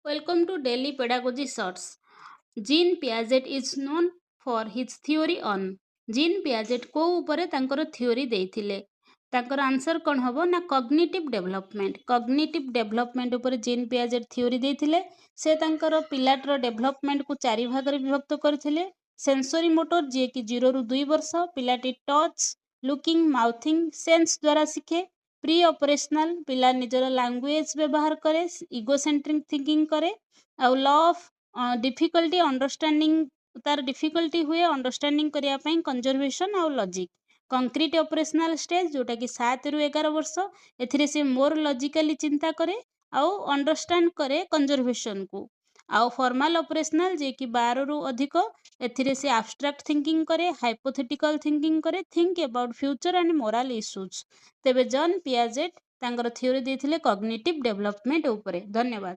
Welcome to Daily Pedagogy Shorts. Jean Piaget is known for his theory on Jean Piaget को ऊपर तांकर theory देइथिले तांकर answer कौन हबो ना cognitive development ऊपर जीन पियाजेट theory देइथिले से तांकर पिलाटर डेभलपमेंट को चारि भाग रे विभक्त करथिले सेंसरी मोटर जे कि 0 रु 2 वर्ष पिलाटी टच लुकिंग माउथिंग सेंस द्वारा शिखे प्री ऑपरेशनल पिला निजर लैंग्वेज व्यवहार करे इगोसेंट्रिक थिंकिंग करे आ लॉ ऑफ डिफिकल्टी अंडरस्टैंडिंग तार डिफिकल्टी हुए अंडरस्टैंडिंग करिया पई कंजर्वेशन आ लॉजिक कंक्रीट ऑपरेशनल स्टेज जोटा कि 7 रु 11 वर्ष एथिरे से मोर लॉजिकली चिंता करे आउ अंडरस्टैंड करे कंजर्वेशन को आउ फॉर्मल ऑपरेशनल जे कि 12 रु अधिक एथिरे से एब्स्ट्रैक्ट थिंकिंग करे हाइपोथेटिकल थिंकिंग करे think about future and moral issues तेबे जॉन पियाजेट तांकर थ्योरी देथिले कॉग्निटिव डेवलपमेंट ऊपर। धन्यवाद।